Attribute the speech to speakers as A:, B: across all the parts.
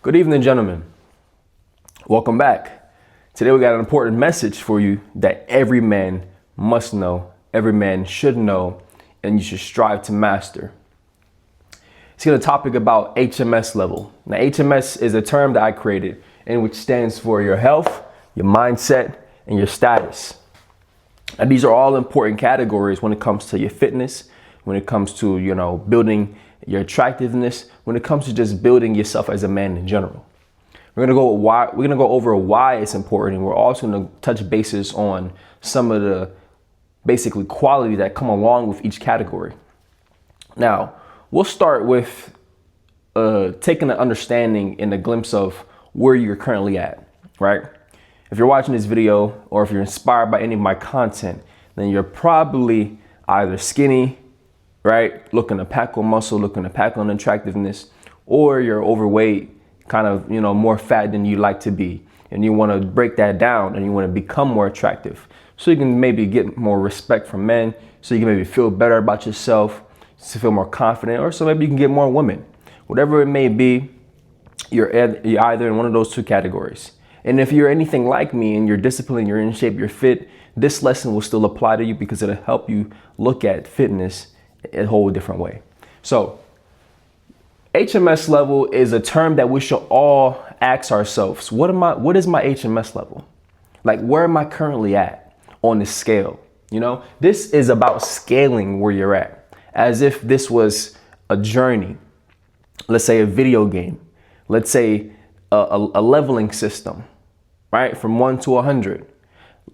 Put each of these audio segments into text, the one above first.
A: Good evening, gentlemen. Welcome back. Today we got an important message for you that every man must know, every man should know, and you should strive to master. It's a topic about HMS level. Now, HMS is a term that I created and which stands for your health, your mindset, and your status. And these are all important categories when it comes to your fitness, when it comes to, building your attractiveness, when it comes to just building yourself as a man in general. We're gonna go over why it's important, and we're also gonna touch bases on some of the basically qualities that come along with each category. Now, we'll start with taking an understanding and a glimpse of where you're currently at, right? If you're watching this video or if you're inspired by any of my content, then you're probably either skinny, right? Looking to pack on muscle, looking to pack on attractiveness, or you're overweight, kind of, more fat than you like to be. And you want to break that down and you want to become more attractive. So you can maybe get more respect from men, so you can maybe feel better about yourself, to feel more confident, or so maybe you can get more women. Whatever it may be, you're either in one of those two categories. And if you're anything like me and you're disciplined, you're in shape, you're fit, this lesson will still apply to you because it'll help you look at fitness a whole different way. So HMS level is a term that we should all ask ourselves. What is my HMS level? Like, where am I currently at on the scale? This is about scaling where you're at, as if this was a journey. Let's say a video game. Let's say a leveling system, right? From 1 to 100.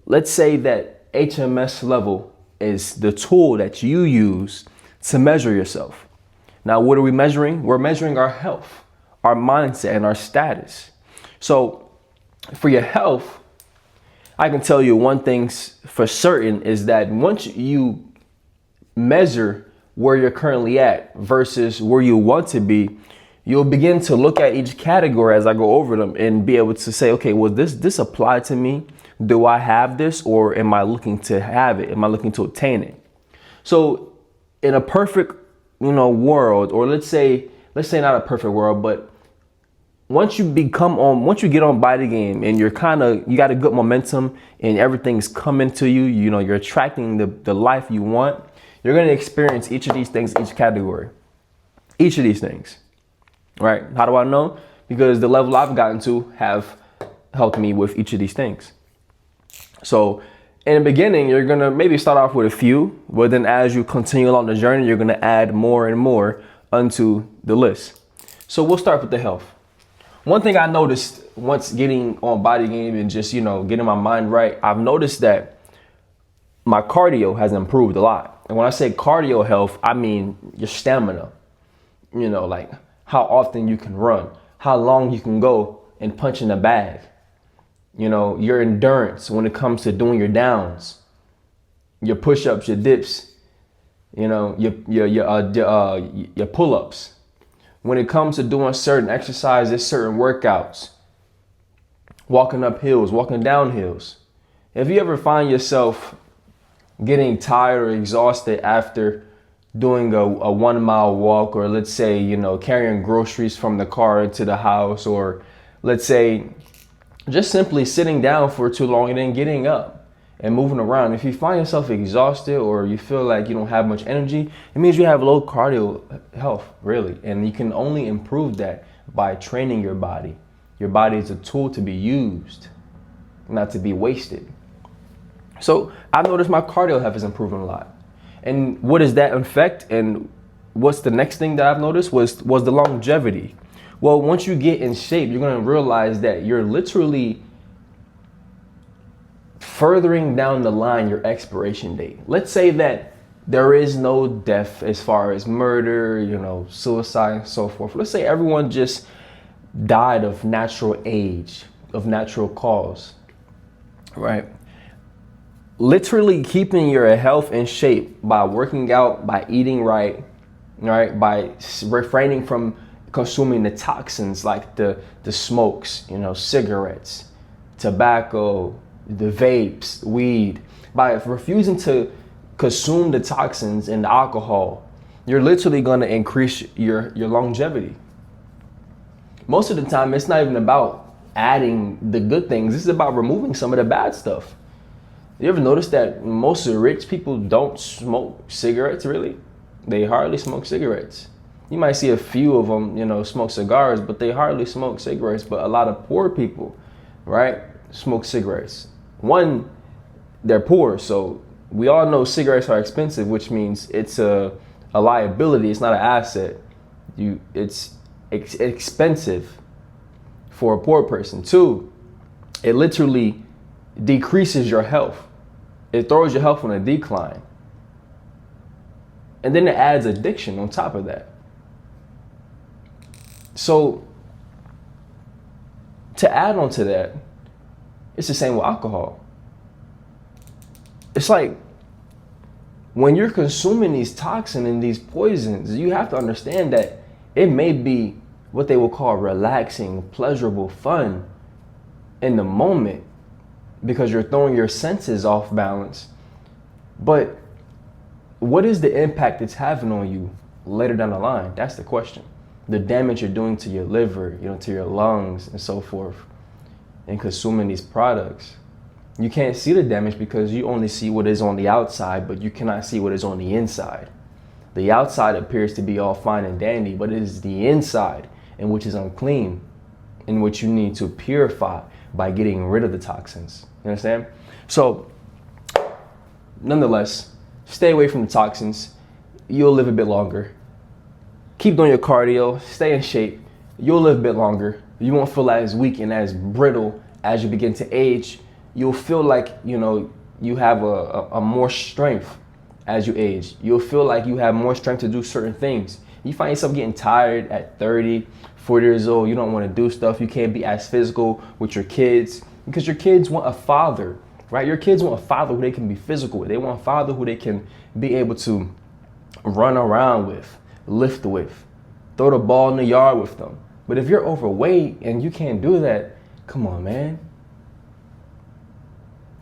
A: Let's say that HMS level is the tool that you use to measure yourself. Now, what are we measuring? We're measuring our health, our mindset, and our status. So for your health, I can tell you one thing for certain is that once you measure where you're currently at versus where you want to be, you'll begin to look at each category as I go over them and be able to say, okay, well, this apply to me? Do I have this, or am I looking to have it? Am I looking to obtain it? So in a perfect, world, or let's say not a perfect world, but once you get on body game and you got a good momentum and everything's coming to you, you're attracting the life you want, you're going to experience each of these things, each category, each of these things, right? How do I know? Because the level I've gotten to have helped me with each of these things. So in the beginning, you're going to maybe start off with a few, but then as you continue along the journey, you're going to add more and more onto the list. So we'll start with the health. One thing I noticed once getting on body game and just, getting my mind right, I've noticed that my cardio has improved a lot. And when I say cardio health, I mean your stamina, like how often you can run, how long you can go and punch in a bag. Your endurance when it comes to doing your downs, your push-ups, your dips, your pull-ups. When it comes to doing certain exercises, certain workouts, walking up hills, walking down hills. If you ever find yourself getting tired or exhausted after doing a 1 mile walk, or let's say, carrying groceries from the car into the house, or let's say just simply sitting down for too long and then getting up and moving around. If you find yourself exhausted or you feel like you don't have much energy, it means you have low cardio health, really. And you can only improve that by training your body. Your body is a tool to be used, not to be wasted. So I've noticed my cardio health is improving a lot. And what does that affect? And what's the next thing that I've noticed was the longevity. Well, once you get in shape, you're going to realize that you're literally furthering down the line your expiration date. Let's say that there is no death as far as murder, suicide and so forth. Let's say everyone just died of natural age, of natural cause, right? Literally keeping your health in shape by working out, by eating right, by refraining from consuming the toxins like the smokes, cigarettes, tobacco, the vapes, weed, by refusing to consume the toxins and the alcohol, you're literally going to increase your longevity. most of the time, it's not even about adding the good things. This is about removing some of the bad stuff. You ever notice that most of the rich people don't smoke cigarettes, really? They hardly smoke cigarettes. You might see a few of them, smoke cigars, but they hardly smoke cigarettes. But a lot of poor people, right, smoke cigarettes. One, they're poor, so we all know cigarettes are expensive, which means it's a liability. It's not an asset. It's expensive for a poor person. Two, it literally decreases your health. It throws your health on a decline. And then it adds addiction on top of that. So to add on to that, it's the same with alcohol. It's like when you're consuming these toxins and these poisons, you have to understand that it may be what they will call relaxing, pleasurable fun in the moment because you're throwing your senses off balance. But what is the impact it's having on you later down the line? That's the question. The damage you're doing to your liver, to your lungs and so forth, in consuming these products. You can't see the damage because you only see what is on the outside, but you cannot see what is on the inside. The outside appears to be all fine and dandy, but it is the inside in which is unclean, in which you need to purify by getting rid of the toxins. You understand? So, nonetheless, stay away from the toxins. You'll live a bit longer. Keep doing your cardio, stay in shape. You'll live a bit longer. You won't feel as weak and as brittle as you begin to age. You'll feel like, you have a more strength as you age. You'll feel like you have more strength to do certain things. You find yourself getting tired at 30, 40 years old. You don't want to do stuff. You can't be as physical with your kids because your kids want a father, right? Your kids want a father who they can be physical with. They want a father who they can be able to run around with, lift with, throw the ball in the yard with them. But if you're overweight and you can't do that, come on, man.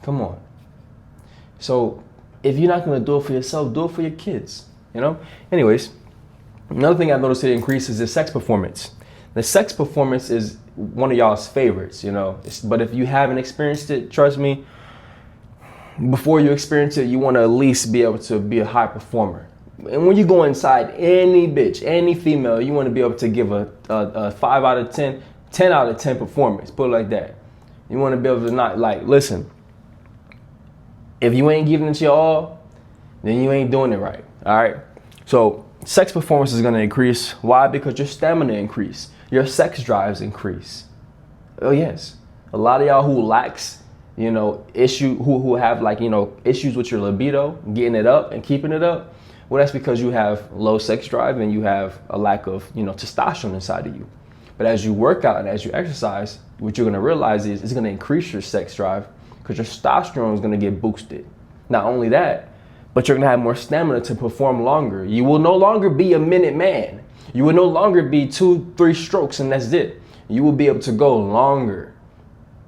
A: Come on. So if you're not going to do it for yourself, do it for your kids, Anyways, another thing I've noticed it increases is sex performance. The sex performance is one of y'all's favorites, But if you haven't experienced it, trust me, before you experience it, you want to at least be able to be a high performer. And when you go inside any bitch, any female, you want to be able to give a 5 out of 10, 10 out of 10 performance. Put it like that. You want to be able to not listen. If you ain't giving it your all, then you ain't doing it right. All right. So sex performance is going to increase. Why? Because your stamina increase. Your sex drives increase. Oh yes. A lot of y'all who lacks, who have issues with your libido, getting it up and keeping it up. Well, that's because you have low sex drive and you have a lack of, testosterone inside of you. But as you work out and as you exercise, what you're going to realize is it's going to increase your sex drive because your testosterone is going to get boosted. Not only that, but you're going to have more stamina to perform longer. You will no longer be a minute man. You will no longer be 2-3 strokes and that's it. You will be able to go longer,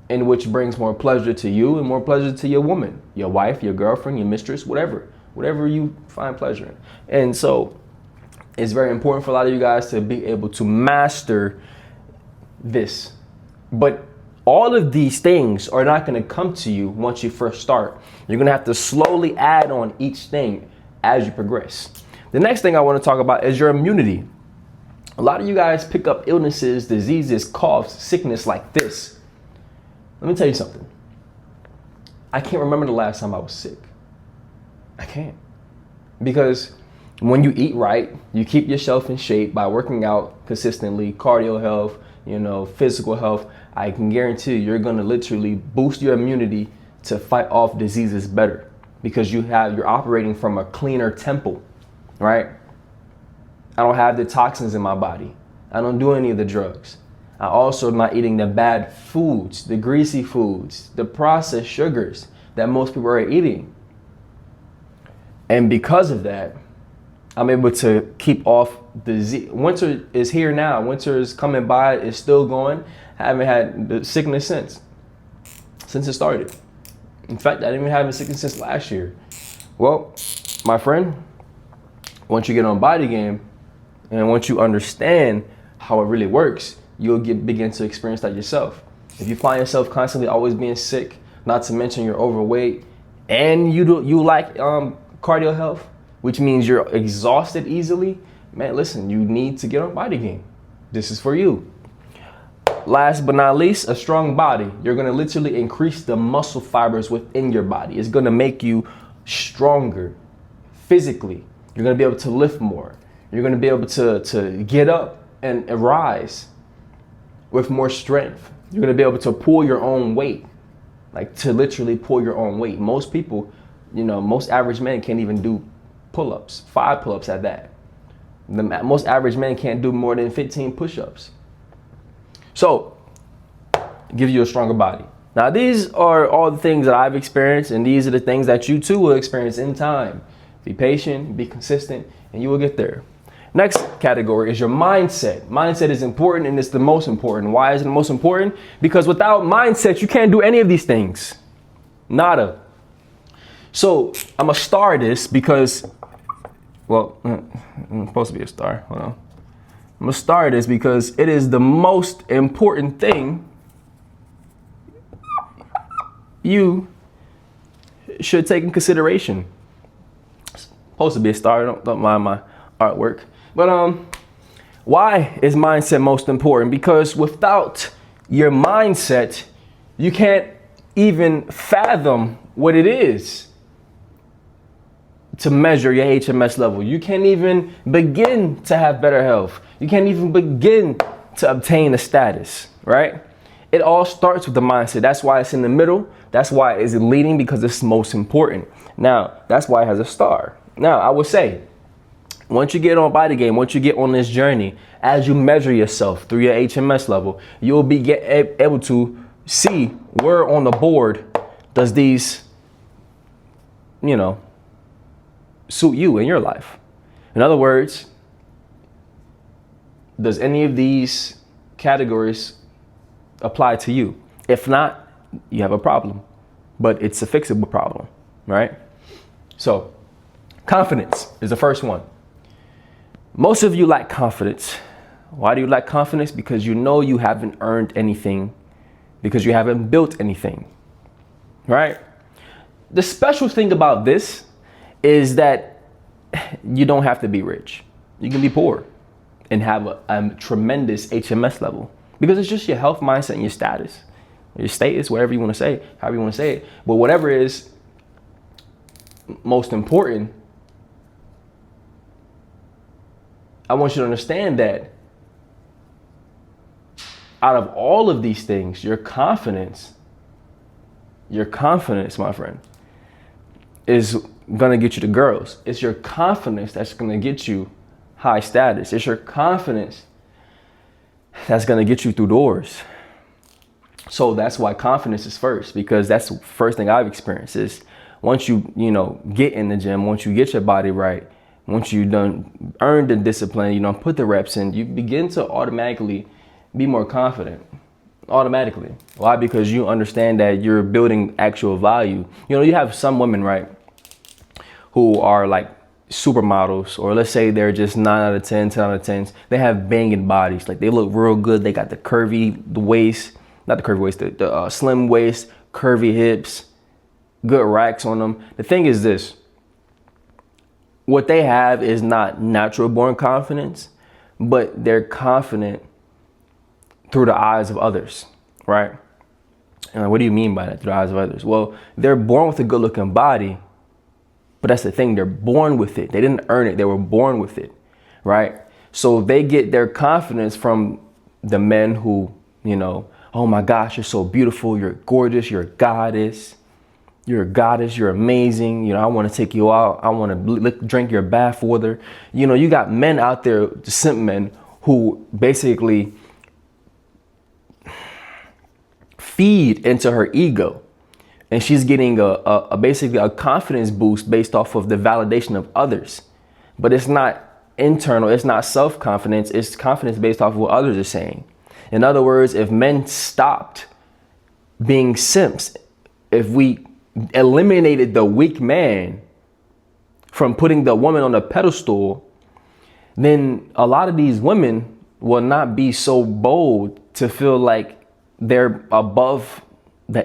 A: in which brings more pleasure to you and more pleasure to your woman, your wife, your girlfriend, your mistress, whatever you find pleasure in. And so it's very important for a lot of you guys to be able to master this. But all of these things are not going to come to you once you first start. You're going to have to slowly add on each thing as you progress. The next thing I want to talk about is your immunity. A lot of you guys pick up illnesses, diseases, coughs, sickness like this. Let me tell you something. I can't remember the last time I was sick. I can't. Because when you eat right, you keep yourself in shape by working out consistently, cardio health, physical health, I can guarantee you're going to literally boost your immunity to fight off diseases better because you're operating from a cleaner temple, right? I don't have the toxins in my body. I don't do any of the drugs. I also am not eating the bad foods, the greasy foods, the processed sugars that most people are eating. And because of that, I'm able to keep off disease. Winter is here now. Winter is coming by. It's still going. I haven't had the sickness since it started. In fact, I didn't even have a sickness since last year. Well, my friend, once you get on body game and once you understand how it really works, you'll begin to experience that yourself. If you find yourself constantly always being sick, not to mention you're overweight, and you lack cardio health, which means you're exhausted easily, man, listen, you need to get on Body Game. This is for you. Last but not least, a strong body. You're gonna literally increase the muscle fibers within your body. It's gonna make you stronger physically. You're gonna be able to lift more. You're gonna be able to get up and rise with more strength. You're gonna be able to pull your own weight, like to literally pull your own weight. Most people, most average men can't even do pull-ups, 5 pull-ups at that. Most average men can't do more than 15 push-ups. So, give you a stronger body. Now, these are all the things that I've experienced, and these are the things that you too will experience in time. Be patient, be consistent, and you will get there. Next category is your mindset. Mindset is important, and it's the most important. Why is it the most important? Because without mindset, you can't do any of these things. Nada. So, I'm going to star this because, well, I'm supposed to be a star. Hold on. I'm going to start this because it is the most important thing you should take in consideration. It's supposed to be a star. Don't mind my artwork. But why is mindset most important? Because without your mindset, you can't even fathom what it is to measure your HMS level. You can't even begin to have better health. You can't even begin to obtain a status, right? It all starts with the mindset. That's why it's in the middle. That's why it's leading, because it's most important. Now, that's why it has a star. Now, I would say, once you get on Body Game, once you get on this journey, as you measure yourself through your HMS level, you'll be able to see where on the board does these, suit you in your life. In other words, does any of these categories apply to you? If not, you have a problem, but it's a fixable problem, right? So, confidence is the first one. Most of you lack confidence. Why do you lack confidence? Because you know you haven't earned anything, because you haven't built anything, right? The special thing about this is that you don't have to be rich. You can be poor and have a tremendous HMS level, because it's just your health, mindset, and your status. Your status, whatever you want to say, however you want to say it. But whatever is most important, I want you to understand that out of all of these things, your confidence, my friend, is gonna get you the girls. It's your confidence that's gonna get you high status. It's your confidence that's gonna get you through doors. So that's why confidence is first, because that's the first thing I've experienced is once you get in the gym, once you get your body right, once you done earn the discipline, put the reps in, you begin to automatically be more confident. Automatically. Why? Because you understand that you're building actual value. You have some women, right, who are like supermodels, or let's say they're just 9 out of 10, 10 out of 10s. They have banging bodies. Like, they look real good. They got the waist, not the curvy waist, the slim waist, curvy hips, good racks on them. The thing is this, what they have is not natural born confidence, but they're confident through the eyes of others, right? And what do you mean by that, through the eyes of others? Well, they're born with a good looking body, but that's the thing, they're born with it. They didn't earn it, they were born with it, right? So they get their confidence from the men who, oh my gosh, you're so beautiful, you're gorgeous, you're a goddess, you're amazing, I want to take you out, I want to drink your bath water. You got men out there, the simp men, who basically feed into her ego, and she's getting basically a confidence boost based off of the validation of others. But it's not internal, it's not self-confidence, it's confidence based off of what others are saying. In other words, if men stopped being simps, if we eliminated the weak man from putting the woman on a pedestal, then a lot of these women will not be so bold to feel like they're above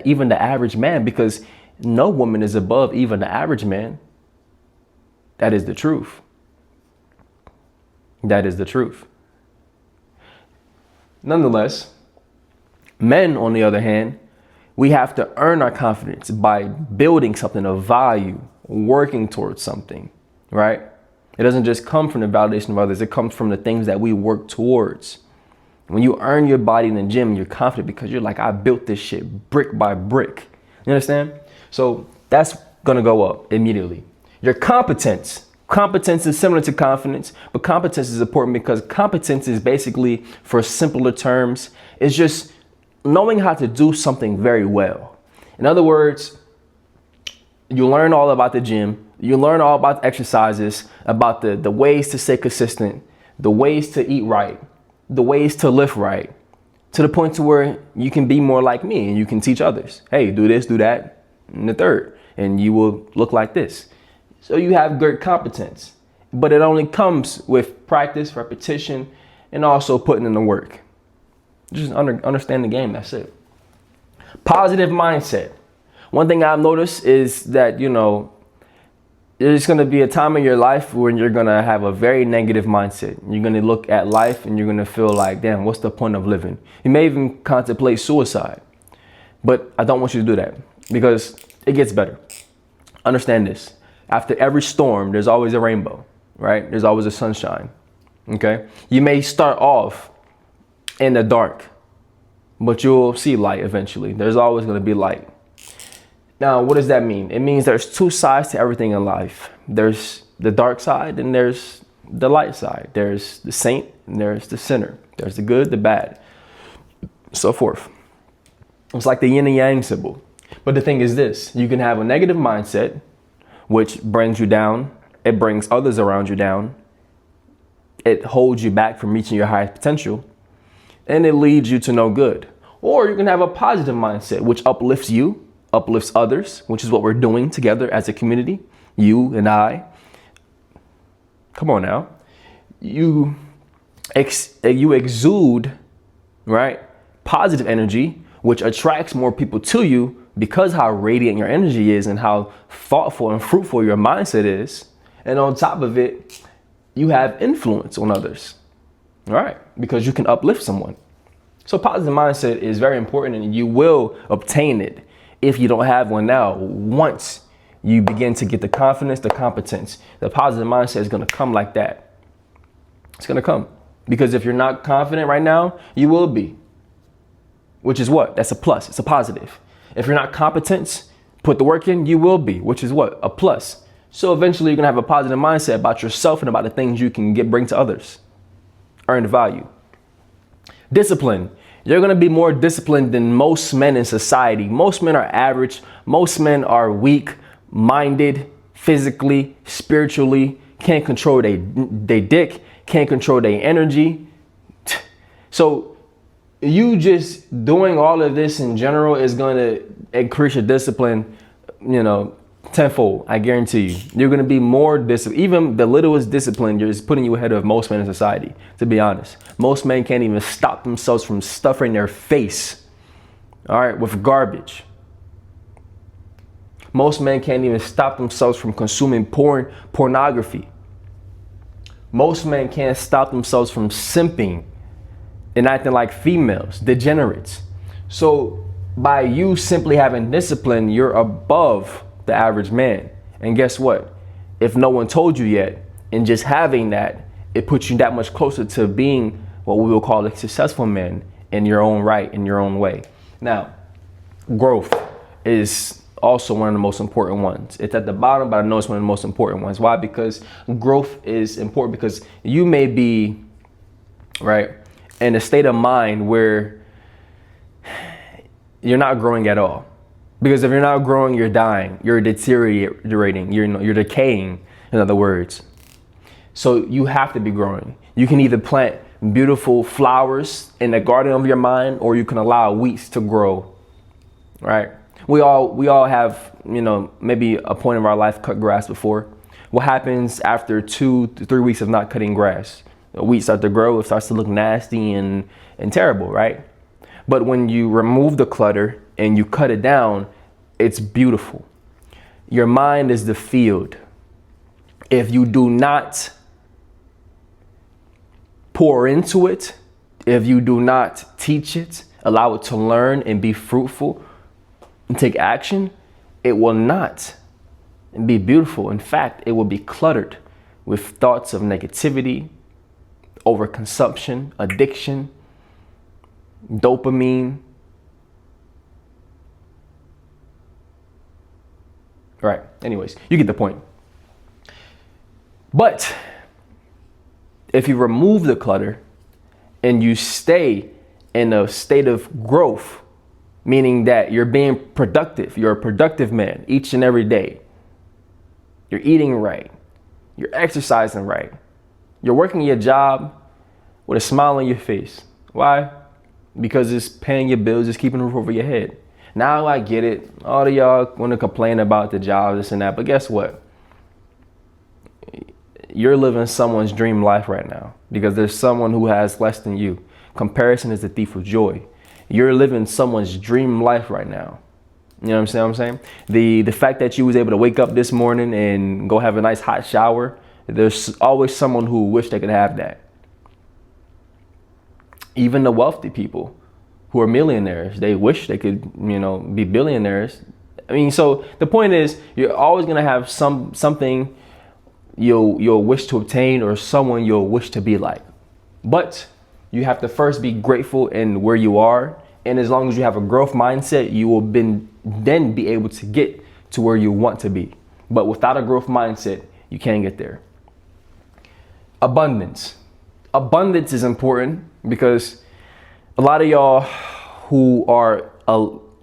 A: even the average man, because no woman is above even the average man. That is the truth. That is the truth. Nonetheless, men, on the other hand, we have to earn our confidence by building something of value, working towards something, right? It doesn't just come from the validation of others. It comes from the things that we work towards. When you earn your body in the gym, you're confident because you're like, I built this shit brick by brick. You understand? So that's going to go up immediately. Your competence. Competence is similar to confidence, but competence is important because competence is basically, for simpler terms, is just knowing how to do something very well. In other words, you learn all about the gym. You learn all about exercises, about the ways to stay consistent, the ways to eat right, the ways to lift right, to the point to where you can be more like me and you can teach others. Hey, do this, do that, and the third, and you will look like this. So you have great competence, but it only comes with practice, repetition, and also putting in the work. Just understand the game. That's it. Positive mindset. One thing I've noticed is that, there's going to be a time in your life when you're going to have a very negative mindset. You're going to look at life and you're going to feel like, damn, what's the point of living? You may even contemplate suicide. But I don't want you to do that because it gets better. Understand this. After every storm, there's always a rainbow, right? There's always a sunshine. Okay? You may start off in the dark, but you'll see light eventually. There's always going to be light. Now, what does that mean? It means there's two sides to everything in life. There's the dark side and there's the light side. There's the saint and there's the sinner. There's the good, the bad, so forth. It's like the yin and yang symbol. But the thing is this, you can have a negative mindset, which brings you down. It brings others around you down. It holds you back from reaching your highest potential, and it leads you to no good. Or you can have a positive mindset, which uplifts you, uplifts others, which is what we're doing together as a community, you and I. Come on now. You exude, right, positive energy, which attracts more people to you because how radiant your energy is and how thoughtful and fruitful your mindset is. And on top of it, you have influence on others, right? Because you can uplift someone. So positive mindset is very important, and you will obtain it if you don't have one now. Once you begin to get the confidence, the competence, the positive mindset is going to come like that. It's going to come. Because if you're not confident right now, you will be. Which is what? That's a plus. It's a positive. If you're not competent, put the work in, you will be. Which is what? A plus. So eventually you're going to have a positive mindset about yourself and about the things you can bring to others. Earn value. Discipline. You're going to be more disciplined than most men in society. Most men are average. Most men are weak-minded, physically, spiritually, can't control their dick, can't control their energy. So you just doing all of this in general is going to increase your discipline, tenfold. I guarantee you. You're going to be more disciplined. Even the littlest discipline is putting you ahead of most men in society, to be honest. Most men can't even stop themselves from stuffing their face, all right, with garbage. Most men can't even stop themselves from consuming pornography. Most men can't stop themselves from simping and acting like females, degenerates. So by you simply having discipline, you're above the average man. And guess what? If no one told you yet, and just having that, it puts you that much closer to being what we will call a successful man in your own right, in your own way. Now, growth is also one of the most important ones. It's at the bottom, but I know it's one of the most important ones. Why? Because growth is important, because you may be, right, in a state of mind where you're not growing at all. Because if you're not growing, you're dying, you're deteriorating, you're decaying, in other words. So you have to be growing. You can either plant beautiful flowers in the garden of your mind, or you can allow weeds to grow, right? We all have, maybe a point of our life cut grass before. What happens after 2 to 3 weeks of not cutting grass? The wheat starts to grow, it starts to look nasty and terrible, right? But when you remove the clutter and you cut it down, it's beautiful. Your mind is the field. If you do not pour into it, if you do not teach it, allow it to learn and be fruitful and take action, it will not be beautiful. In fact, it will be cluttered with thoughts of negativity, overconsumption, addiction, dopamine. Right. Anyways, you get the point. But if you remove the clutter and you stay in a state of growth, meaning that you're being productive, you're a productive man each and every day, you're eating right, you're exercising right, you're working your job with a smile on your face. Why? Because it's paying your bills, it's keeping a roof over your head. Now I get it. All of y'all want to complain about the job, this and that. But guess what? You're living someone's dream life right now because there's someone who has less than you. Comparison is the thief of joy. You're living someone's dream life right now. You know what I'm saying? The fact that you was able to wake up this morning and go have a nice hot shower, there's always someone who wish they could have that. Even the wealthy people who are millionaires, they wish they could, be billionaires. I mean, so the point is, you're always gonna have something you'll wish to obtain or someone you'll wish to be like. But you have to first be grateful in where you are, and as long as you have a growth mindset, you will then be able to get to where you want to be. But without a growth mindset, you can't get there. Abundance. Abundance is important because a lot of y'all who are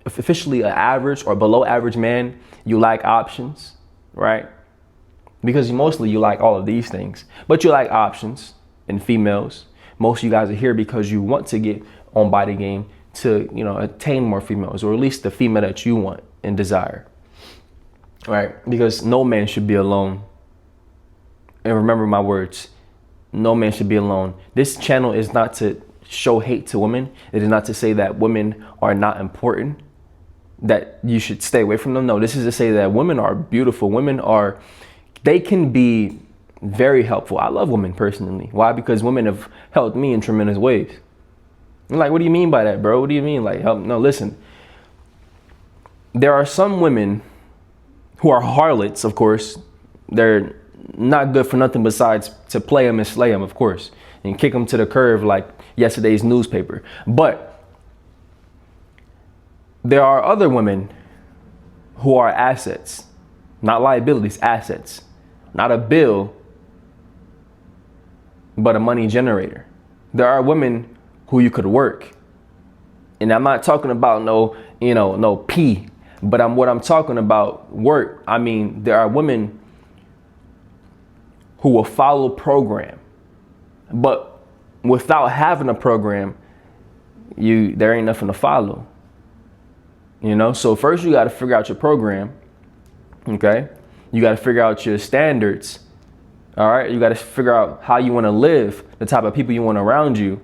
A: officially an average or below average man, you lack options, right? Because mostly you like all of these things, but you like options in females. Most of you guys are here because you want to get on body game to, attain more females, or at least the female that you want and desire, right? Because no man should be alone. And remember my words, no man should be alone. This channel is not to show hate to women. It is not to say that women are not important, that you should stay away from them. No, this is to say that women are beautiful. They can be very helpful. I love women personally. Why? Because women have helped me in tremendous ways. I'm like, what do you mean by that, bro? What do you mean? Like, help? No, listen. There are some women who are harlots, of course. They're not good for nothing besides to play them and slay them, of course, and kick them to the curb like yesterday's newspaper. But there are other women who are assets, not liabilities, assets. Not a bill, but a money generator. There are women who you could work. And I'm not talking about no pee, but what I'm talking about work. I mean, there are women who will follow program, but without having a program, there ain't nothing to follow. So first you got to figure out your program, okay? You got to figure out your standards. All right. You got to figure out how you want to live, the type of people you want around you.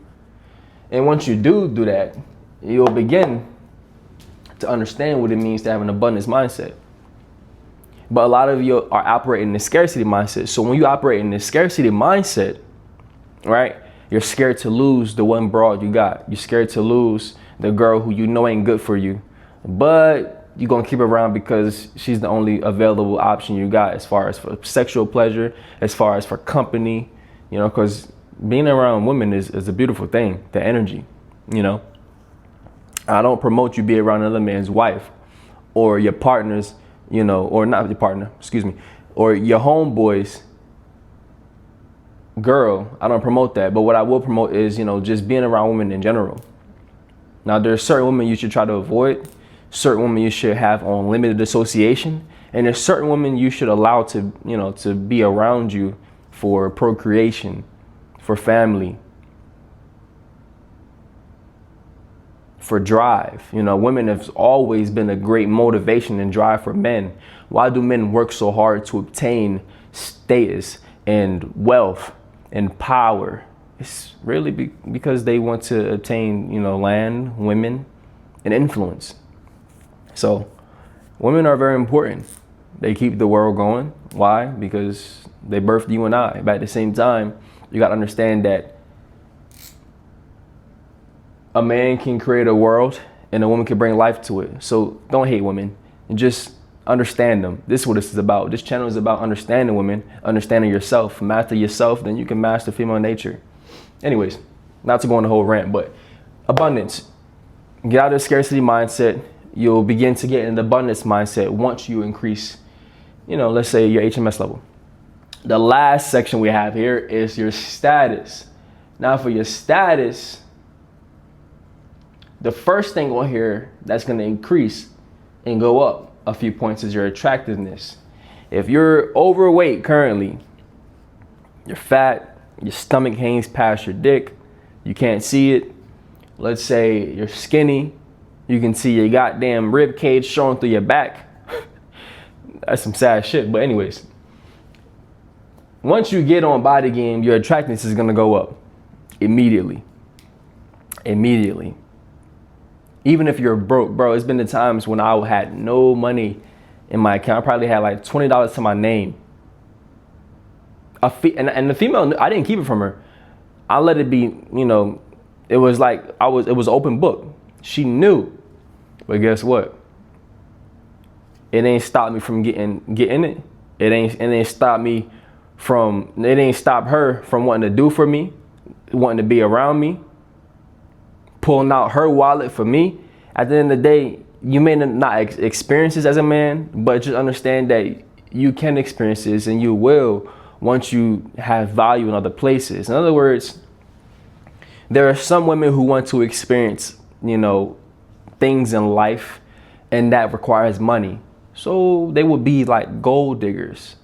A: And once you do that, you'll begin to understand what it means to have an abundance mindset. But a lot of you are operating in the scarcity mindset. So when you operate in the scarcity mindset, right, you're scared to lose the one broad you got. You're scared to lose the girl who ain't good for you. But you're going to keep her around because she's the only available option you got as far as for sexual pleasure, as far as for company, because being around women is a beautiful thing, the energy, I don't promote you be around another man's wife or your partner's, or not your partner, or your homeboy's girl. I don't promote that. But what I will promote is, just being around women in general. Now, there's certain women you should try to avoid. Certain women you should have on limited association, and there's certain women you should allow to be around you for procreation, for family, for drive. Women have always been a great motivation and drive for men. Why do men work so hard to obtain status and wealth and power It's really because they want to obtain, land, women, and influence. So women are very important. They keep the world going. Why? Because they birthed you and I. But at the same time, you got to understand that a man can create a world and a woman can bring life to it. So don't hate women and just understand them. This is what this is about. This channel is about understanding women, understanding yourself. Master yourself, then you can master female nature. Anyways, not to go on the whole rant, but abundance. Get out of the scarcity mindset. You'll begin to get in the abundance mindset once you increase, let's say your HMS level. The last section we have here is your status. Now for your status, the first thing on here that's going to increase and go up a few points is your attractiveness. If you're overweight currently, you're fat, your stomach hangs past your dick, you can't see it. Let's say you're skinny, you can see your goddamn rib cage showing through your back. That's some sad shit. But anyways, once you get on body game, your attractiveness is going to go up immediately. Even if you're broke, bro, it's been the times when I had no money in my account. I probably had like $20 to my name. And the female, I didn't keep it from her. I let it be, it was like it was open book. She knew. But guess what? It ain't stopped me from getting it. It ain't stopped her from wanting to do for me, wanting to be around me, pulling out her wallet for me. At the end of the day, you may not experience this as a man, but just understand that you can experience this and you will once you have value in other places. In other words, there are some women who want to experience, things in life, and that requires money. So they will be like gold diggers,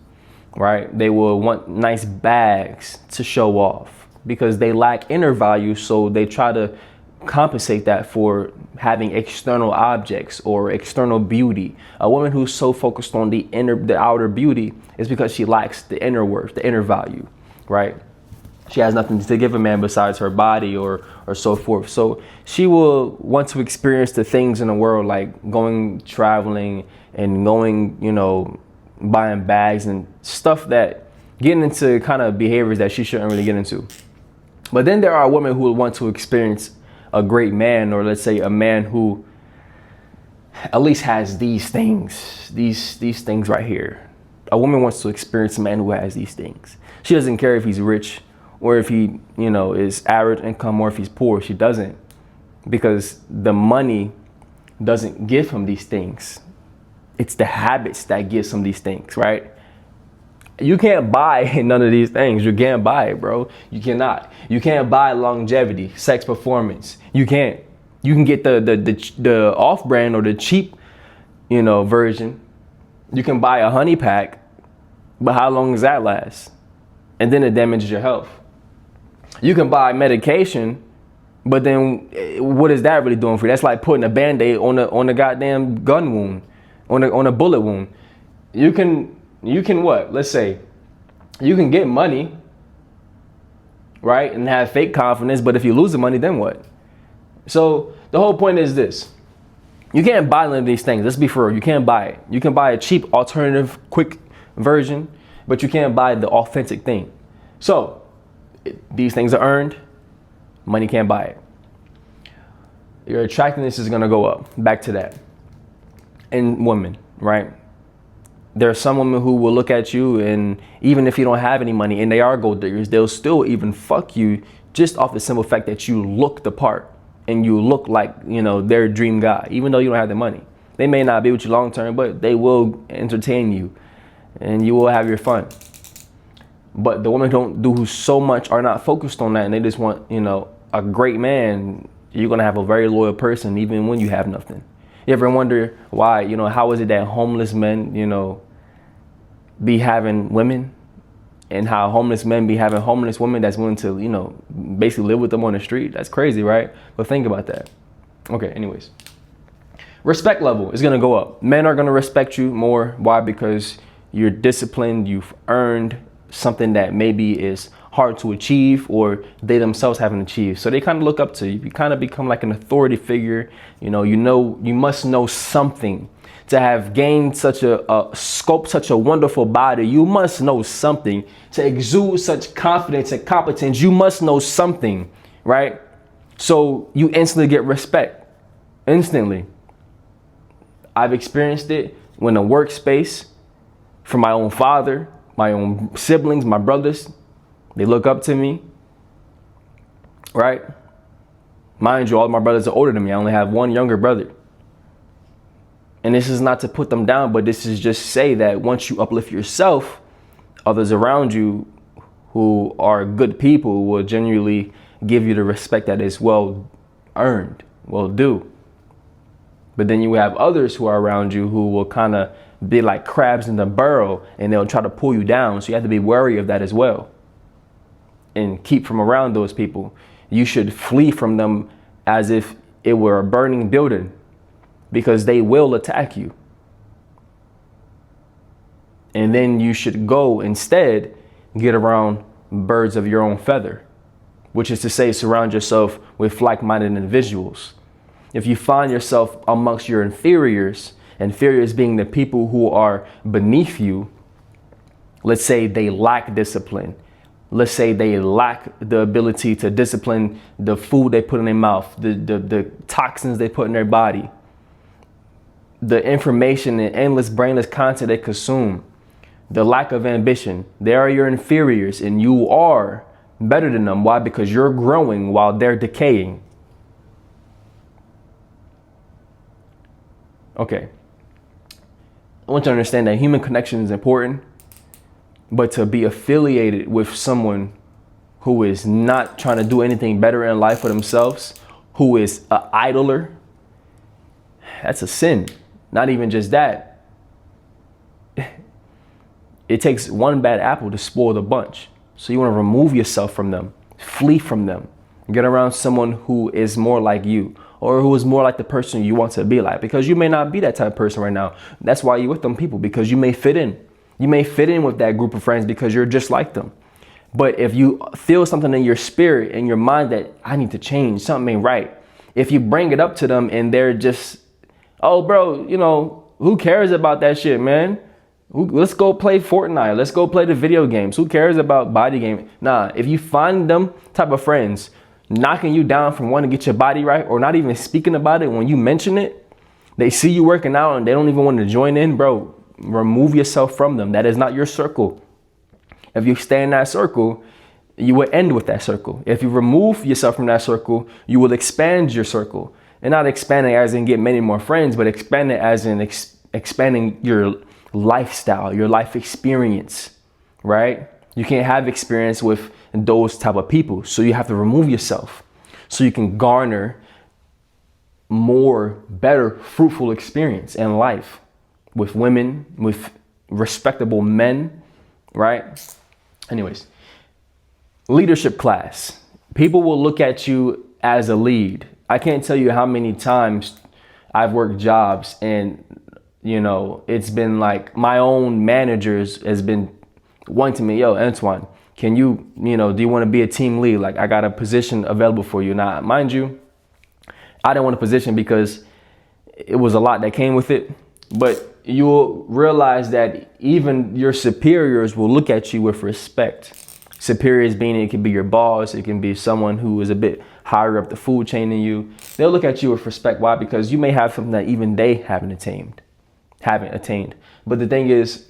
A: right? They will want nice bags to show off because they lack inner value. So they try to compensate that for having external objects or external beauty. A woman who's so focused on the outer beauty is because she lacks the inner worth, the inner value, right? She has nothing to give a man besides her body or so forth. So she will want to experience the things in the world, like going traveling and going, buying bags and stuff, that getting into kind of behaviors that she shouldn't really get into. But then there are women who will want to experience a great man, or let's say a man who at least has these things, these things right here. A woman wants to experience a man who has these things. She doesn't care if he's rich or if he, is average income or if he's poor. She doesn't, because the money doesn't give him these things. It's the habits that gives him these things, right? You can't buy none of these things. You can't buy it, bro. You cannot. You can't buy longevity, sex performance. You can't. You can get the off-brand or the cheap, version. You can buy a honey pack, but how long does that last? And then it damages your health. You can buy medication, but then what is that really doing for you? That's like putting a Band-Aid on a goddamn gun wound, on a bullet wound. You can what? Let's say you can get money, right, and have fake confidence, but if you lose the money, then what? So the whole point is this. You can't buy none of these things. Let's be for real. You can't buy it. You can buy a cheap alternative, quick version, but you can't buy the authentic thing. So these things are earned. Money can't buy it. Your attractiveness is going to go up. Back to that. And women, right? There are some women who will look at you, and even if you don't have any money and they are gold diggers, they'll still even fuck you just off the simple fact that you look the part and you look like, their dream guy, even though you don't have the money. They may not be with you long term, but they will entertain you and you will have your fun. But the women don't do so much, are not focused on that, and they just want, a great man. You're going to have a very loyal person even when you have nothing. You ever wonder why, how is it that homeless men, be having women, and how homeless men be having homeless women that's willing to, basically live with them on the street? That's crazy, right? But think about that. Okay, anyways. Respect level is going to go up. Men are going to respect you more. Why? Because you're disciplined. You've earned something that maybe is hard to achieve or they themselves haven't achieved. So they kind of look up to you. You kind of become like an authority figure. You must know something. To have gained such a scope, such a wonderful body, you must know something. To exude such confidence and competence, you must know something, right? So you instantly get respect. Instantly. I've experienced it when a workspace, from my own father, my own siblings, my brothers, they look up to me, right? Mind you, all my brothers are older than me. I only have one younger brother. And this is not to put them down, but this is just say that once you uplift yourself, others around you who are good people will genuinely give you the respect that is well earned, well due. But then you have others who are around you who will kind of be like crabs in the barrel and they'll try to pull you down. So you have to be wary of that as well and keep from around those people. You should flee from them as if it were a burning building, because they will attack you. And then you should go instead get around birds of your own feather, which is to say, surround yourself with like-minded individuals. If you find yourself amongst your inferiors being the people who are beneath you, let's say they lack discipline. Let's say they lack the ability to discipline the food they put in their mouth, the toxins they put in their body, the information and endless brainless content they consume, the lack of ambition. They are your inferiors and you are better than them. Why? Because you're growing while they're decaying. Okay. I want you to understand that human connection is important, but to be affiliated with someone who is not trying to do anything better in life for themselves, who is an idler, that's a sin. Not even just that. It takes one bad apple to spoil the bunch. So you want to remove yourself from them, flee from them, get around someone who is more like you or who is more like the person you want to be like, because you may not be that type of person right now. That's why you're with them people, because you may fit in. You may fit in with that group of friends because you're just like them. But if you feel something in your spirit and your mind that I need to change, something ain't right. If you bring it up to them and they're just, oh, bro, who cares about that shit, man? Let's go play Fortnite. Let's go play the video games. Who cares about body game? Nah, if you find them type of friends knocking you down from wanting to get your body right or not even speaking about it when you mention it, they see you working out and they don't even want to join in, bro, remove yourself from them. That is not your circle. If you stay in that circle, you will end with that circle. If you remove yourself from that circle, you will expand your circle. And not expanding as in get many more friends, but expand it as in expanding your lifestyle, your life experience, right? You can't have experience with those type of people. So you have to remove yourself so you can garner more, better, fruitful experience in life with women, with respectable men, right? Anyways, leadership class. People will look at you as a lead. I can't tell you how many times I've worked jobs and, it's been like my own managers has been wanting to me, yo, Antoine, can you, do you want to be a team lead? Like, I got a position available for you. Now, mind you, I didn't want a position because it was a lot that came with it. But you'll realize that even your superiors will look at you with respect. Superiors being it can be your boss, it can be someone who is a bit higher up the food chain than you. They'll look at you with respect. Why? Because you may have something that even they haven't attained. But the thing is,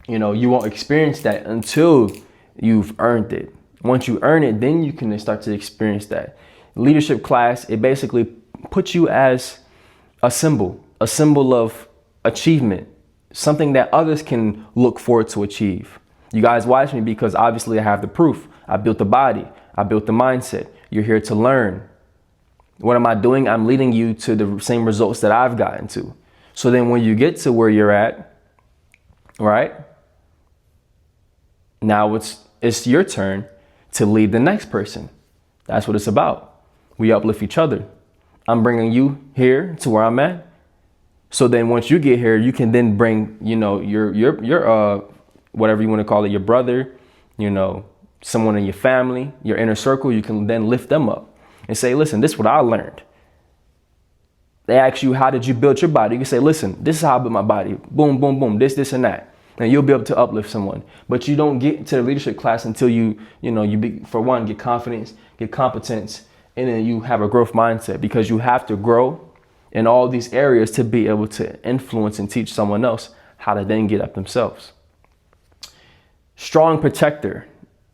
A: you won't experience that until you've earned it. Once you earn it, then you can start to experience that. Leadership class, it basically puts you as a symbol of achievement, something that others can look forward to achieve. You guys watch me because obviously I have the proof. I built the body. I built the mindset. You're here to learn. What am I doing? I'm leading you to the same results that I've gotten to. So then when you get to where you're at, right? Now it's your turn to lead the next person. That's what it's about. We uplift each other. I'm bringing you here to where I'm at. So then once you get here, you can then bring, your whatever you want to call it, your brother, someone in your family, your inner circle, you can then lift them up and say, listen, this is what I learned. They ask you, how did you build your body? You can say, listen, this is how I built my body. Boom, boom, boom, this, and that. And you'll be able to uplift someone. But you don't get to the leadership class until for one, get confidence, get competence, and then you have a growth mindset, because you have to grow in all these areas to be able to influence and teach someone else how to then get up themselves. Strong protector.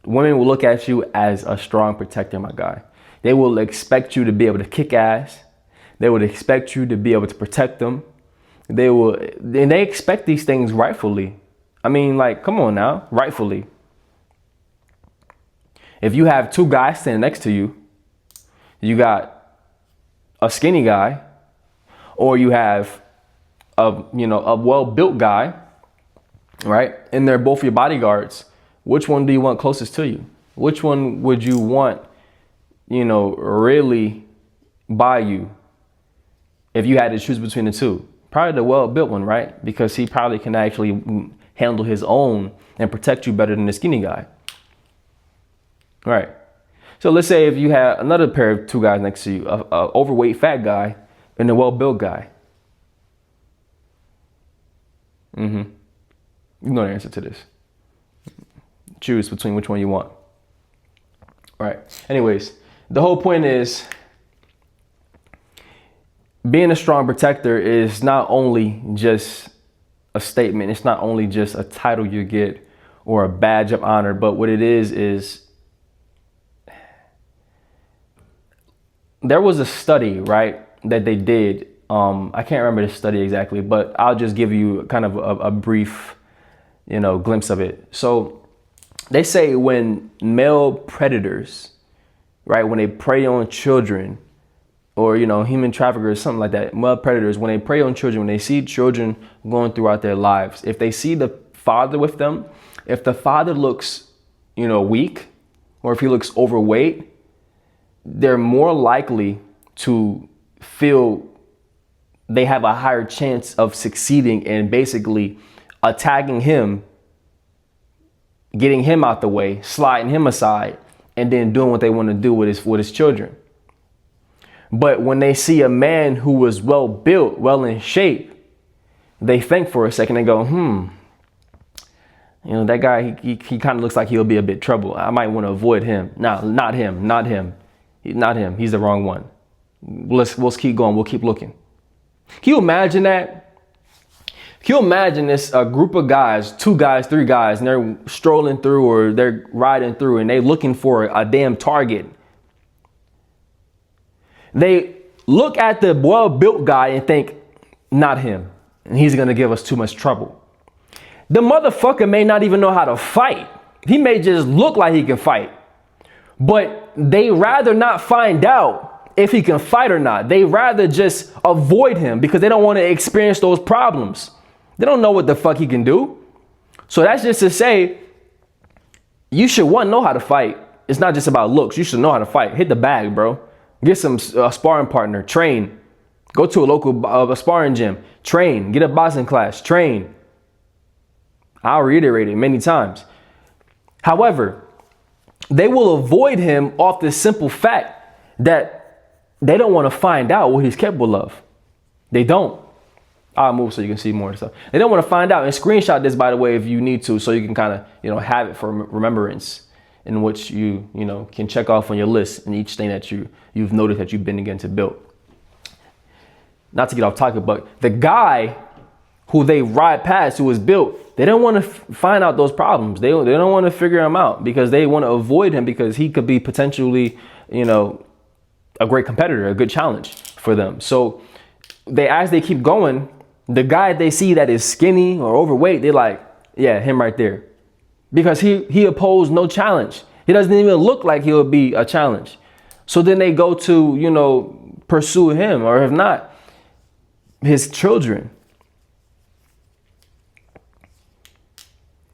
A: Women will look at you as a strong protector, my guy. They will expect you to be able to kick ass. They would expect you to be able to protect them. They expect these things rightfully. I mean, like, come on now, rightfully. If you have two guys standing next to you, you got a skinny guy, or you have a well-built guy, right? And they're both your bodyguards. Which one do you want closest to you? Which one would you want, really by you if you had to choose between the two? Probably the well-built one, right? Because he probably can actually handle his own and protect you better than the skinny guy. Right. So let's say if you had another pair of two guys next to you, a overweight fat guy and a well-built guy. You know the answer to this. Choose between which one you want. All right. Anyways, the whole point is, being a strong protector is not only just a statement. It's not only just a title you get or a badge of honor, but what it is there was a study, right, that they did. I can't remember the study exactly, but I'll just give you kind of a brief, glimpse of it. So they say when male predators, right, when they prey on children, or, human traffickers, something like that, male predators, when they prey on children, when they see children going throughout their lives, if they see the father with them, if the father looks, weak, or if he looks overweight, they're more likely to feel they have a higher chance of succeeding and basically attacking him, getting him out the way, sliding him aside, and then doing what they want to do with his children. But when they see a man who was well built, well in shape, they think for a second and go, that guy, he kind of looks like he'll be a bit trouble. I might want to avoid him. No, not him. He's the wrong one. Let's keep going. We'll keep looking. Can you imagine that? Can you imagine this, a group of guys, 2 guys, 3 guys, and they're strolling through or they're riding through and they're looking for a damn target. They look at the well-built guy and think, not him. And he's going to give us too much trouble. The motherfucker may not even know how to fight. He may just look like he can fight. But they rather not find out if he can fight or not. They rather just avoid him because they don't want to experience those problems. They don't know what the fuck he can do. So that's just to say, you should, one, know how to fight. It's not just about looks. You should know how to fight. Hit the bag, bro. Get some sparring partner, train. Go to a local sparring gym, train. Get a boxing class, train. I'll reiterate it many times. However, they will avoid him off the simple fact that they don't want to find out what he's capable of. They don't. I'll move so you can see more stuff. They don't want to find out. And screenshot this, by the way, if you need to, so you can kind of, have it for remembrance, in which you can check off on your list and each thing that you've noticed that you've been again to build. Not to get off topic, but the guy who they ride past, who is built, they don't want to find out those problems. They don't want to figure him out because they want to avoid him because he could be potentially, a great competitor, a good challenge for them. So as they keep going, the guy they see that is skinny or overweight, they're like, yeah, him right there. Because he opposed no challenge. He doesn't even look like he'll be a challenge. So then they go to, pursue him, or if not, his children.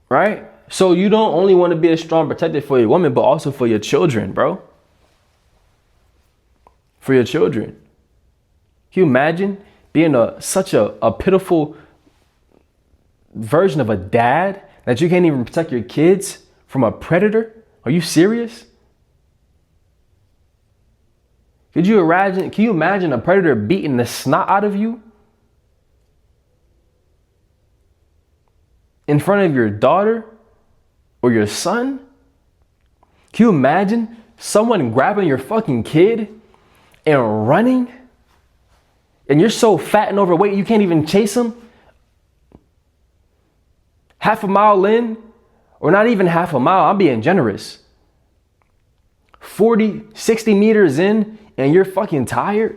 A: Right? So you don't only want to be a strong protector for your woman, but also for your children, bro. For your children. Can you imagine being such a pitiful version of a dad that you can't even protect your kids from a predator Are you serious? Can you imagine a predator beating the snot out of you in front of your daughter or your son? Can you imagine someone grabbing your fucking kid and running? And you're so fat and overweight you can't even chase them? Half a mile in, or not even half a mile, I'm being generous. 40, 60 meters in, and you're fucking tired?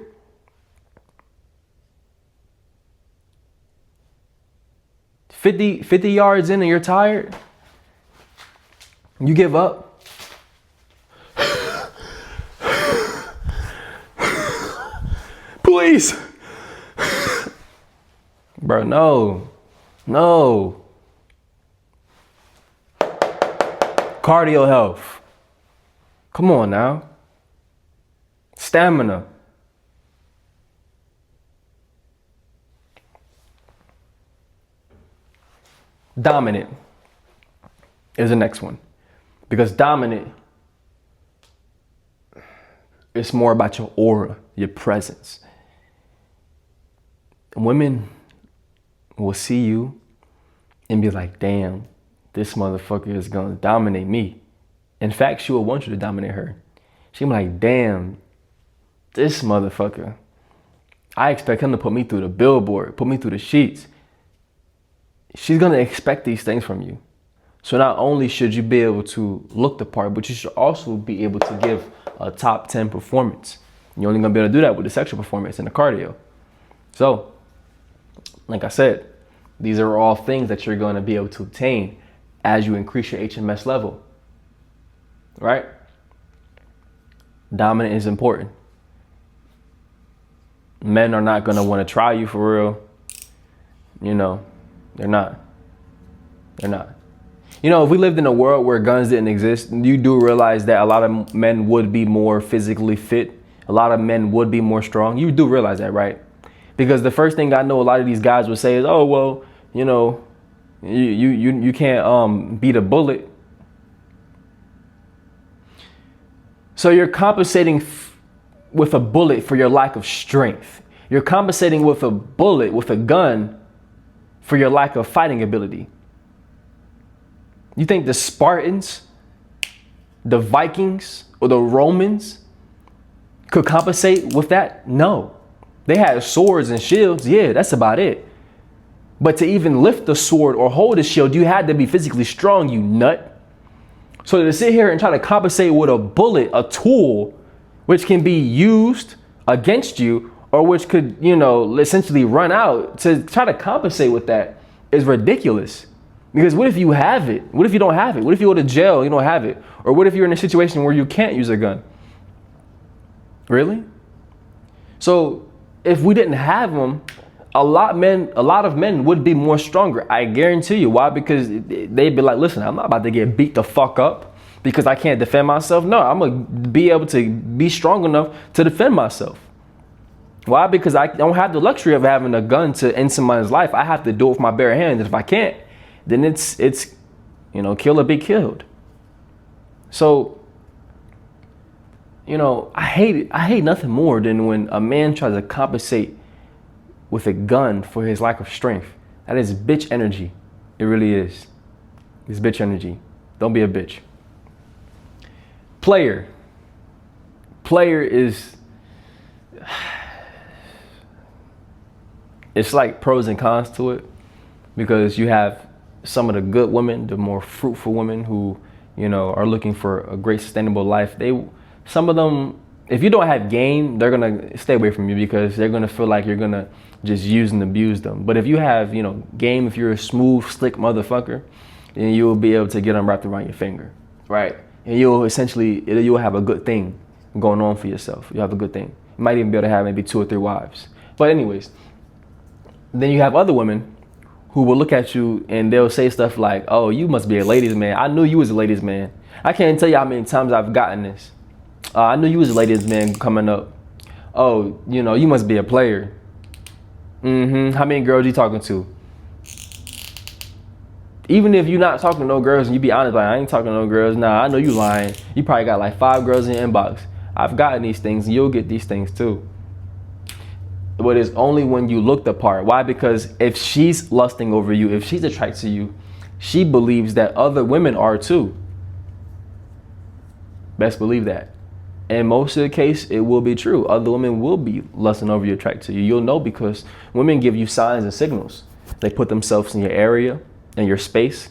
A: Fifty yards in and you're tired? You give up? Please. Bro, no. Cardio health. Come on now. Stamina. Dominant is the next one. Because dominant is more about your aura, your presence. Women will see you and be like, damn, this motherfucker is gonna dominate me. In fact, she will want you to dominate her. She'll be like, damn, this motherfucker, I expect him to put me through the billboard, put me through the sheets. She's gonna expect these things from you. So not only should you be able to look the part, but you should also be able to give a top 10 performance. You're only gonna be able to do that with the sexual performance and the cardio. So, like I said, these are all things that you're gonna be able to obtain as you increase your HMS level, right? Dominant is important. Men are not gonna wanna try you for real. You know, they're not. You know, if we lived in a world where guns didn't exist, you do realize that a lot of men would be more physically fit. A lot of men would be more strong. You do realize that, right? Because the first thing I know a lot of these guys would say is, oh, well, you know, you can't beat a bullet. So you're compensating with a bullet for your lack of strength. You're compensating with a bullet, with a gun, for your lack of fighting ability. You think the Spartans, the Vikings, or the Romans could compensate with that? No. They had swords and shields. Yeah, that's about it. But to even lift the sword or hold a shield, you had to be physically strong, you nut. So to sit here and try to compensate with a bullet, a tool, which can be used against you, or which could, you know, essentially run out, to try to compensate with that is ridiculous. Because what if you have it? What if you don't have it? What if you go to jail and you don't have it? Or what if you're in a situation where you can't use a gun? Really? So if we didn't have them, a lot of men would be more stronger. I guarantee you. Why? Because they'd be like, listen, I'm not about to get beat the fuck up because I can't defend myself. No, I'm going to be able to be strong enough to defend myself. Why? Because I don't have the luxury of having a gun to end someone's life. I have to do it with my bare hands. And if I can't, then it's you know, kill or be killed. So, you know, I hate nothing more than when a man tries to compensate with a gun for his lack of strength. That is bitch energy. It really is. It's bitch energy. Don't be a bitch. Player is, it's like pros and cons to it, because you have some of the good women, the more fruitful women who, you know, are looking for a great sustainable life. Some of them, if you don't have game, they're gonna stay away from you because they're gonna feel like you're gonna just use and abuse them. But if you have, you know, game, if you're a smooth, slick motherfucker, then you'll be able to get them wrapped around your finger, right? And you'll have a good thing going on for yourself. You'll have a good thing. You might even be able to have maybe 2 or 3 wives. But anyways, then you have other women who will look at you and they'll say stuff like, oh, you must be a ladies' man. I knew you was a ladies' man. I can't tell you how many times I've gotten this. I knew you was a ladies' man coming up. Oh, you know, you must be a player. How many girls you talking to? Even if you're not talking to no girls and you be honest, like, I ain't talking to no girls. Nah, I know you lying. You probably got like 5 girls in your inbox. I've gotten these things and you'll get these things too. But it's only when you look the part. Why? Because if she's lusting over you, if she's attracted to you, she believes that other women are too. Best believe that. And most of the case, it will be true. Other women will be lusting over you, attracted to you. You'll know because women give you signs and signals. They put themselves in your area, in your space.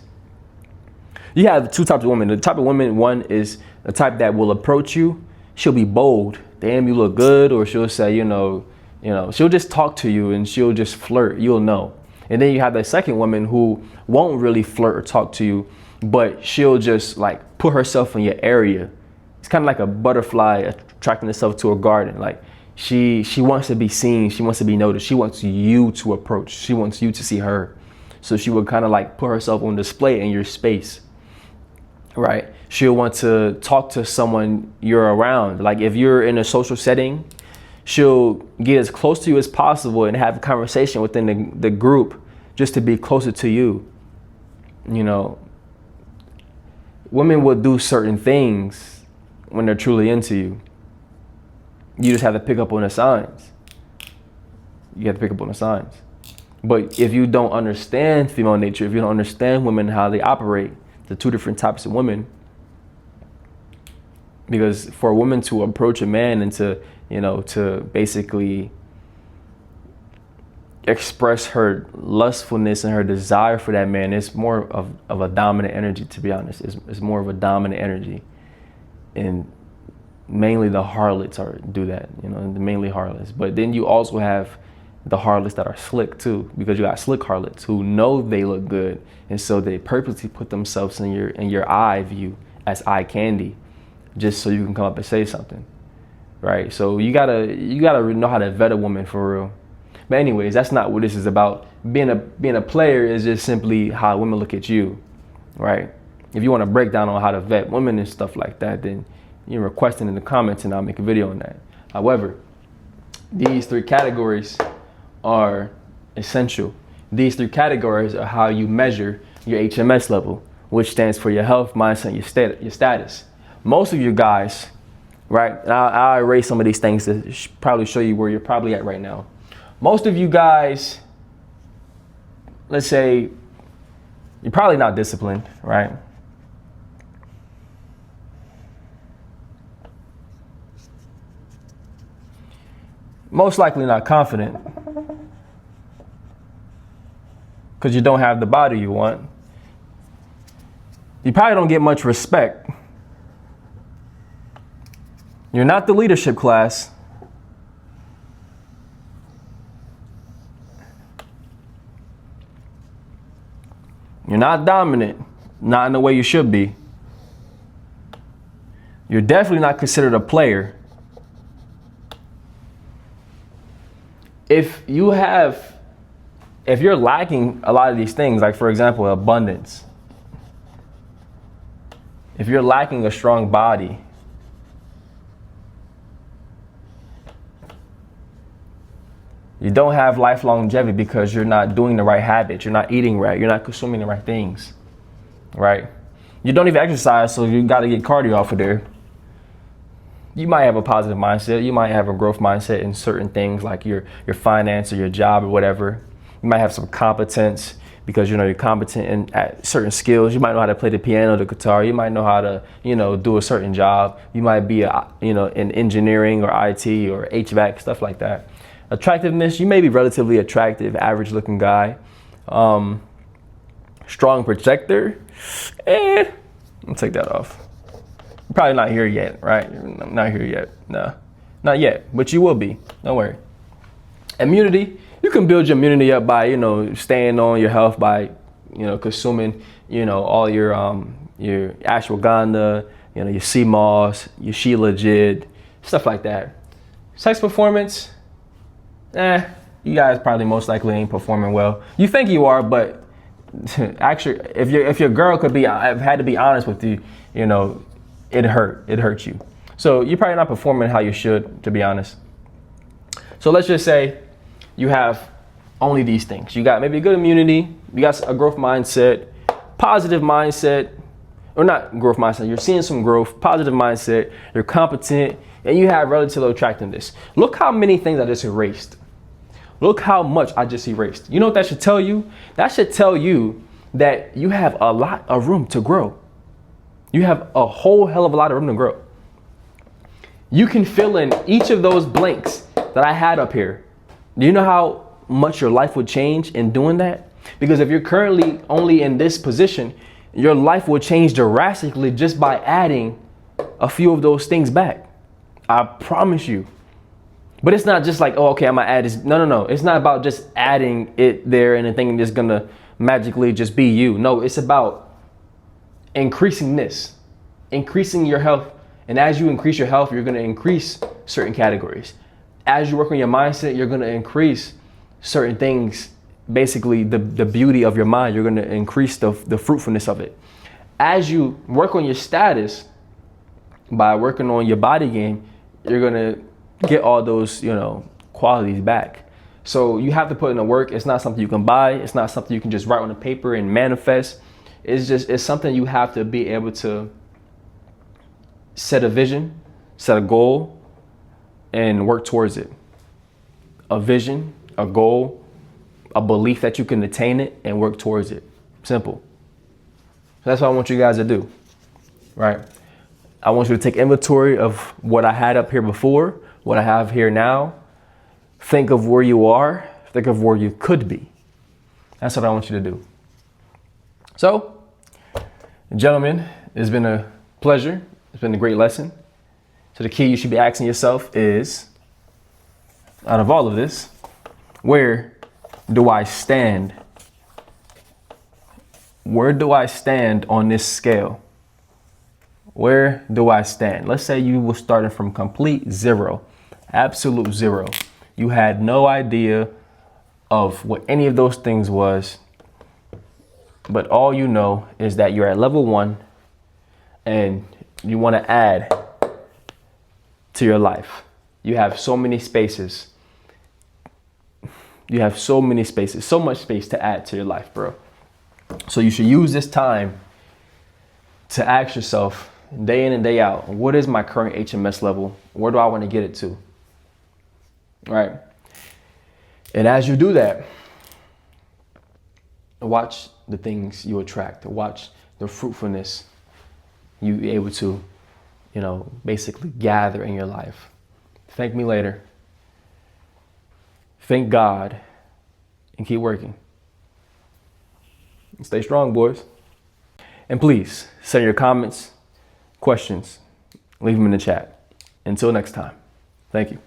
A: You have 2 types of women. The type of woman, one is the type that will approach you. She'll be bold. Damn, you look good. Or she'll say, she'll just talk to you and she'll just flirt. You'll know. And then you have the second woman who won't really flirt or talk to you, but she'll just like put herself in your area. It's kind of like a butterfly attracting itself to a garden. Like she wants to be seen. She wants to be noticed. She wants you to approach. She wants you to see her. So she would kind of like put herself on display in your space, right? She'll want to talk to someone you're around. Like if you're in a social setting, she'll get as close to you as possible and have a conversation within the group just to be closer to you. Women will do certain things when they're truly into you. You just have to pick up on the signs. You have to pick up on the signs. But if you don't understand female nature, if you don't understand women, how they operate, the 2 different types of women, because for a woman to approach a man and to basically express her lustfulness and her desire for that man, it's more of a dominant energy, to be honest. It's more of a dominant energy. And mainly the harlots do that, mainly harlots. But then you also have the harlots that are slick too, because you got slick harlots who know they look good, and so they purposely put themselves in your eye view as eye candy, just so you can come up and say something, right? So you gotta know how to vet a woman for real. But anyways, that's not what this is about. Being a player is just simply how women look at you, right? If you want to break down on how to vet women and stuff like that, then you're requesting in the comments and I'll make a video on that. However, these 3 categories are essential. These 3 categories are how you measure your HMS level, which stands for your health, mindset, your status. Most of you guys, right, and I'll erase some of these things to probably show you where you're probably at right now. Most of you guys, let's say, you're probably not disciplined, right? Most likely not confident, because you don't have the body you want. You probably don't get much respect. You're not the leadership class. You're not dominant, not in the way you should be. You're definitely not considered a player. If you're lacking a lot of these things, like for example, abundance, if you're lacking a strong body, you don't have life longevity because you're not doing the right habits, you're not eating right, you're not consuming the right things, right? You don't even exercise, so you got to get cardio off of there. You might have a positive mindset. You might have a growth mindset in certain things like your finance or your job or whatever. You might have some competence because you're competent at certain skills. You might know how to play the piano, the guitar. You might know how to, do a certain job. You might be, in engineering or IT or HVAC, stuff like that. Attractiveness, you may be relatively attractive, average looking guy. Strong projector, I'll take that off. You're probably not here yet, right? You're not here yet. No, not yet, but you will be. Don't worry. Immunity, you can build your immunity up by, staying on your health by, consuming, all your ashwagandha, your sea moss, your Sheila Jid, stuff like that. Sex performance, you guys probably most likely ain't performing well. You think you are, but actually, if your girl I've had to be honest with you, it hurt you. So you're probably not performing how you should, to be honest. So let's just say you have only these things. You got maybe a good immunity, you got a growth mindset, positive mindset, or not growth mindset, you're seeing some growth, positive mindset, you're competent, and you have relative low attractiveness. Look how many things I just erased. Look how much I just erased. You know what that should tell you? That should tell you that you have a lot of room to grow. You have a whole hell of a lot of room to grow. You can fill in each of those blanks that I had up here. Do you know how much your life would change in doing that? Because if you're currently only in this position, your life will change drastically just by adding a few of those things back. I promise you. But it's not just like, oh, okay, I'm gonna add this. No. It's not about just adding it there and then thinking it's gonna magically just be you. No, it's about increasing this, increasing your health. And as you increase your health, you're gonna increase certain categories. As you work on your mindset, you're gonna increase certain things. Basically, the beauty of your mind, you're gonna increase the fruitfulness of it. As you work on your status, by working on your body game, you're gonna get all those, qualities back. So you have to put in the work. It's not something you can buy. It's not something you can just write on the paper and manifest. It's something you have to be able to set a vision, set a goal, and work towards it. A vision, a goal, a belief that you can attain it and work towards it. Simple. So that's what I want you guys to do, right? I want you to take inventory of what I had up here before, what I have here now. Think of where you are. Think of where you could be. That's what I want you to do. So, gentlemen, it's been a pleasure. It's been a great lesson. So the key you should be asking yourself is, out of all of this, where do I stand? Where do I stand on this scale? Where do I stand? Let's say you were starting from complete zero, absolute zero. You had no idea of what any of those things was, but all you know is that you're at level 1 and you want to add to your life. You have so many spaces. You have so many spaces, so much space to add to your life, bro. So you should use this time to ask yourself day in and day out, what is my current HMS level? Where do I want to get it to? Right? And as you do that, watch the things you attract. Watch the fruitfulness you able to, basically gather in your life. Thank me later. Thank God and keep working. Stay strong, boys. And please send your comments, questions, leave them in the chat. Until next time, thank you.